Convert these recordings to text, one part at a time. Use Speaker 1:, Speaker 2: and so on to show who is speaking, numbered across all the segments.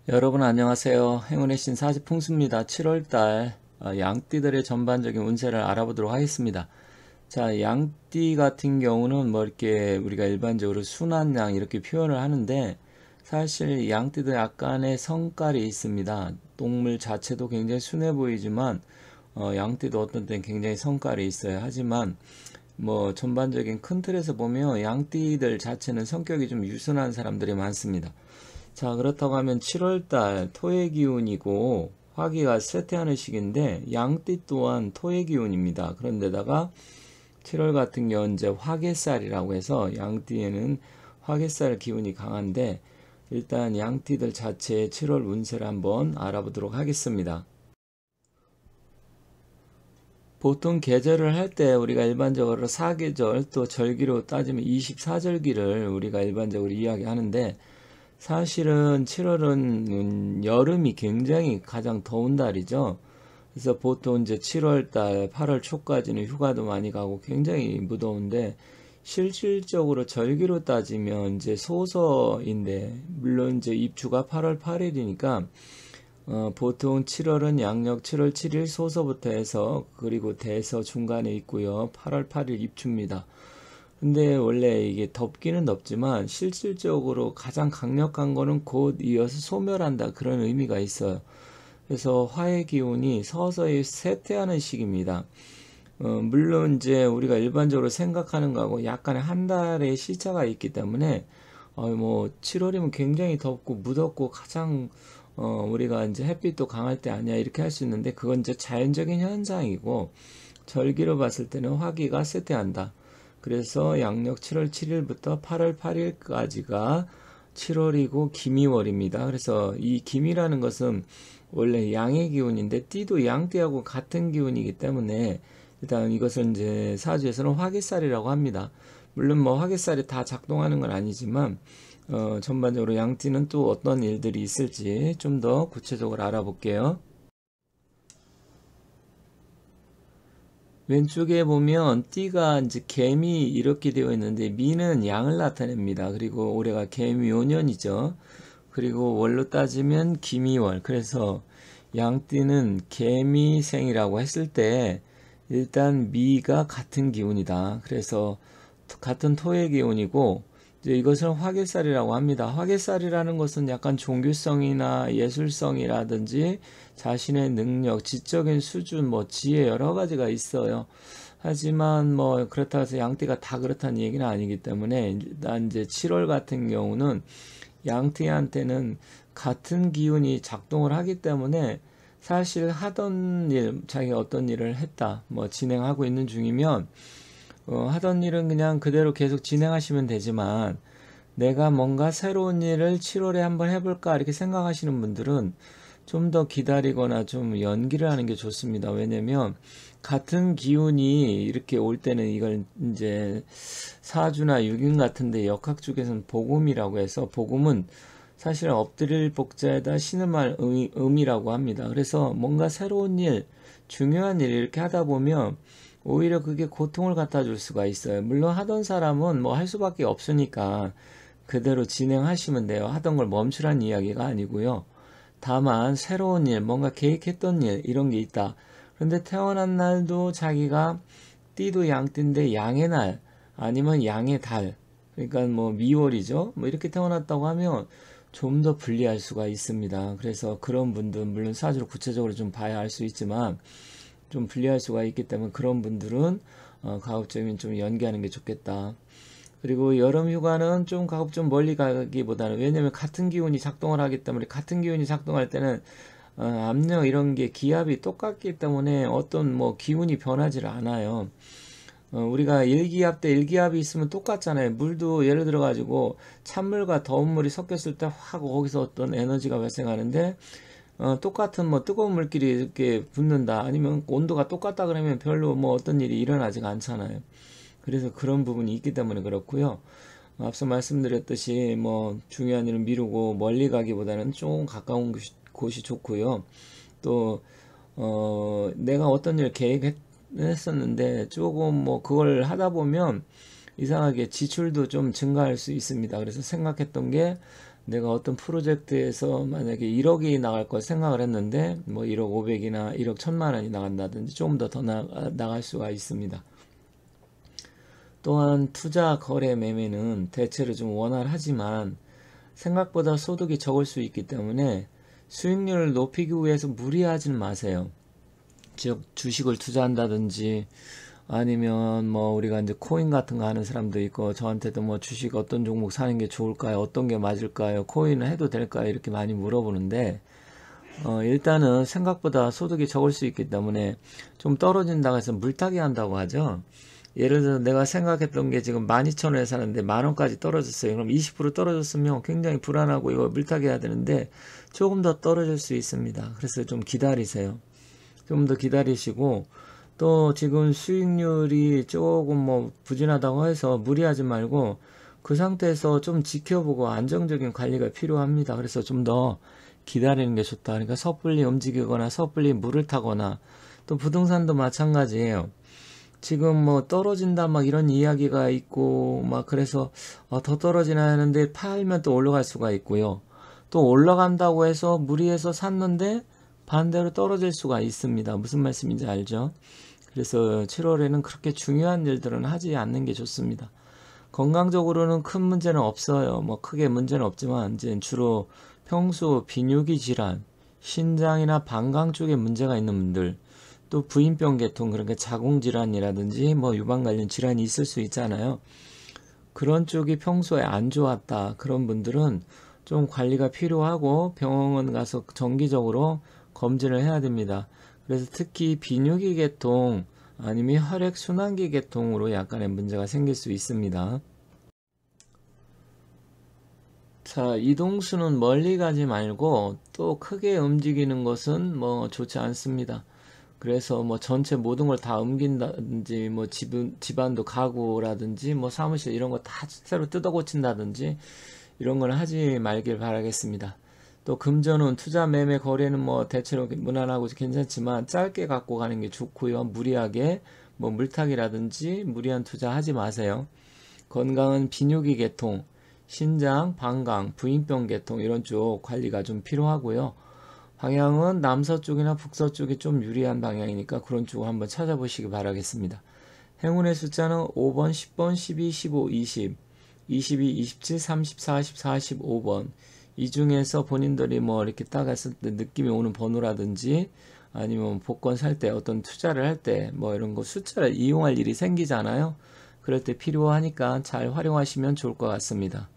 Speaker 1: 여러분 안녕하세요. 행운의 신 사지풍수입니다. 7월달 양띠들의 전반적인 운세를 알아보도록 하겠습니다. 자, 양띠 같은 경우는 뭐 이렇게 우리가 일반적으로 순한 양 이렇게 표현을 하는데 사실 양띠들 약간의 성깔이 있습니다. 동물 자체도 굉장히 순해 보이지만 양띠도 어떤 때는 굉장히 성깔이 있어요. 하지만 뭐 전반적인 큰 틀에서 보면 양띠들 자체는 성격이 좀 유순한 사람들이 많습니다. 자, 그렇다고 하면 7월달 토의 기운이고 화기가 쇠퇴하는 시기인데 양띠 또한 토의 기운입니다. 그런데다가 7월 같은 경우는 이제 화개살이라고 해서 양띠에는 화개살 기운이 강한데 일단 양띠들 자체의 7월 운세를 한번 알아보도록 하겠습니다. 보통 계절을 할 때 우리가 일반적으로 사계절 또 절기로 따지면 24절기를 우리가 일반적으로 이야기하는데 사실은 7월은 여름이 굉장히 가장 더운 달이죠. 그래서 보통 이제 7월 달, 8월 초까지는 휴가도 많이 가고 굉장히 무더운데 실질적으로 절기로 따지면 이제 소서인데 물론 이제 입추가 8월 8일이니까 보통 7월은 양력 7월 7일 소서부터 해서 그리고 대서 중간에 있고요. 8월 8일 입추입니다. 근데 원래 이게 덥기는 덥지만 실질적으로 가장 강력한 거는 곧 이어서 소멸한다 그런 의미가 있어요. 그래서 화의 기운이 서서히 쇠퇴하는 시기입니다. 물론 이제 우리가 일반적으로 생각하는 거하고 약간의 한 달의 시차가 있기 때문에 뭐 7월이면 굉장히 덥고 무덥고 가장 우리가 이제 햇빛도 강할 때 아니야 이렇게 할 수 있는데 그건 이제 자연적인 현상이고 절기로 봤을 때는 화기가 쇠퇴한다. 그래서 양력 7월 7일부터 8월 8일까지가 7월이고 기미월입니다. 그래서 이 기미라는 것은 원래 양의 기운인데 띠도 양띠하고 같은 기운이기 때문에 일단 이것을 이제 사주에서는 화개살이라고 합니다. 물론 뭐 화개살이 다 작동하는 건 아니지만 전반적으로 양띠는 또 어떤 일들이 있을지 좀 더 구체적으로 알아볼게요. 왼쪽에 보면 띠가 이제 개미 이렇게 되어 있는데 미는 양을 나타냅니다. 그리고 올해가 개미오년이죠. 그리고 월로 따지면 기미월. 그래서 양띠는 개미생이라고 했을 때 일단 미가 같은 기운이다. 그래서 같은 토의 기운이고 이제 이것을 화개살이라고 합니다. 화개살이라는 것은 약간 종교성이나 예술성이라든지 자신의 능력, 지적인 수준, 뭐 지혜 여러 가지가 있어요. 하지만 뭐 그렇다고 해서 양띠가 다 그렇다는 얘기는 아니기 때문에 일단 이제 7월 같은 경우는 양띠한테는 같은 기운이 작동을 하기 때문에 사실 하던 일, 자기가 어떤 일을 했다, 뭐 진행하고 있는 중이면 하던 일은 그냥 그대로 계속 진행하시면 되지만 내가 뭔가 새로운 일을 7월에 한번 해볼까 이렇게 생각하시는 분들은 좀 더 기다리거나 좀 연기를 하는 게 좋습니다. 왜냐면 같은 기운이 이렇게 올 때는 이걸 이제 사주나 육인 같은데 역학 쪽에서는 복음이라고 해서 복음은 사실 엎드릴 복자에다 신음할 음이라고 합니다. 그래서 뭔가 새로운 일, 중요한 일 이렇게 하다 보면 오히려 그게 고통을 갖다 줄 수가 있어요. 물론 하던 사람은 뭐 할 수밖에 없으니까 그대로 진행하시면 돼요. 하던 걸 멈추란 이야기가 아니고요. 다만 새로운 일, 뭔가 계획했던 일 이런 게 있다. 그런데 태어난 날도 자기가 띠도 양띠인데 양의 날 아니면 양의 달 그러니까 뭐 미월이죠. 뭐 이렇게 태어났다고 하면 좀 더 불리할 수가 있습니다. 그래서 그런 분들 물론 사주를 구체적으로 좀 봐야 알 수 있지만 좀 불리할 수가 있기 때문에 그런 분들은 가급적이면 좀 연기하는 게 좋겠다. 그리고 여름 휴가는 좀 가급 좀 멀리 가기보다는 왜냐면 같은 기운이 작동을 하기 때문에 같은 기운이 작동할 때는 압력 이런 게 기압이 똑같기 때문에 어떤 뭐 기운이 변하지 않아요. 우리가 일기압 대 일기압이 있으면 똑같잖아요. 물도 예를 들어 가지고 찬물과 더운 물이 섞였을 때 확 거기서 어떤 에너지가 발생하는데 똑같은 뭐 뜨거운 물끼리 이렇게 붙는다 아니면 온도가 똑같다 그러면 별로 뭐 어떤 일이 일어나지가 않잖아요. 그래서 그런 부분이 있기 때문에 그렇고요. 앞서 말씀드렸듯이 뭐 중요한 일은 미루고 멀리 가기보다는 좀 가까운 곳이 좋고요. 또 내가 어떤 일을 계획했었는데 조금 뭐 그걸 하다 보면 이상하게 지출도 좀 증가할 수 있습니다. 그래서 생각했던 게 내가 어떤 프로젝트에서 만약에 1억이 나갈 걸 생각을 했는데 뭐 1억 5백이나 1억 1천만 원이 나간다든지 조금 더 나갈 수가 있습니다. 또한 투자 거래 매매는 대체로 좀 원활하지만 생각보다 소득이 적을 수 있기 때문에 수익률을 높이기 위해서 무리하지는 마세요. 즉 주식을 투자한다든지 아니면 뭐 우리가 이제 코인 같은 거 하는 사람도 있고 저한테도 뭐 주식 어떤 종목 사는 게 좋을까요? 어떤 게 맞을까요? 코인을 해도 될까요? 이렇게 많이 물어보는데 일단은 생각보다 소득이 적을 수 있기 때문에 좀 떨어진다고 해서 물타기 한다고 하죠. 예를 들어 내가 생각했던 게 지금 12,000원에 사는데 10,000원까지 떨어졌어요. 그럼 20% 떨어졌으면 굉장히 불안하고 이거 물타기 해야 되는데 조금 더 떨어질 수 있습니다. 그래서 좀 기다리세요. 좀 더 기다리시고 또 지금 수익률이 조금 뭐 부진하다고 해서 무리하지 말고 그 상태에서 좀 지켜보고 안정적인 관리가 필요합니다. 그래서 좀 더 기다리는 게 좋다. 그러니까 섣불리 움직이거나 섣불리 물을 타거나 또 부동산도 마찬가지예요. 지금 뭐 떨어진다 막 이런 이야기가 있고 막 그래서 더 떨어지나 하는데 팔면 또 올라갈 수가 있고요. 또 올라간다고 해서 무리해서 샀는데 반대로 떨어질 수가 있습니다. 무슨 말씀인지 알죠? 그래서 7월에는 그렇게 중요한 일들은 하지 않는 게 좋습니다. 건강적으로는 큰 문제는 없어요. 뭐 크게 문제는 없지만 이제 주로 평소 비뇨기 질환, 신장이나 방광 쪽에 문제가 있는 분들, 또 부인병 계통 그러니까 자궁질환이라든지 뭐 유방 관련 질환이 있을 수 있잖아요. 그런 쪽이 평소에 안 좋았다. 그런 분들은 좀 관리가 필요하고 병원 가서 정기적으로 검진을 해야 됩니다. 그래서 특히 비뇨기 계통 아니면 혈액순환기 계통으로 약간의 문제가 생길 수 있습니다. 자, 이동수는 멀리 가지 말고 또 크게 움직이는 것은 뭐 좋지 않습니다. 그래서 뭐 전체 모든 걸 다 옮긴다든지 뭐 집안도 가구라든지 뭐 사무실 이런 거 다 새로 뜯어 고친다든지 이런 건 하지 말길 바라겠습니다. 또 금전운 투자 매매 거래는 뭐 대체로 무난하고 괜찮지만 짧게 갖고 가는 게 좋고요. 무리하게 뭐 물타기라든지 무리한 투자 하지 마세요. 건강은 비뇨기 계통, 신장, 방광, 부인병 계통 이런 쪽 관리가 좀 필요하고요. 방향은 남서쪽이나 북서쪽이 좀 유리한 방향이니까 그런 쪽을 한번 찾아보시기 바라겠습니다. 행운의 숫자는 5번, 10번, 12, 15, 20, 22, 27, 30, 40, 45번 이 중에서 본인들이 뭐 이렇게 딱 했을 때 느낌이 오는 번호라든지 아니면 복권 살 때 어떤 투자를 할 때 뭐 이런 거 숫자를 이용할 일이 생기잖아요. 그럴 때 필요하니까 잘 활용하시면 좋을 것 같습니다.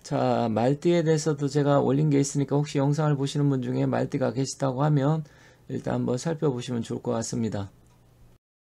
Speaker 1: 자, 말띠에 대해서도 제가 올린 게 있으니까 혹시 영상을 보시는 분 중에 말띠가 계시다고 하면 일단 한번 살펴보시면 좋을 것 같습니다.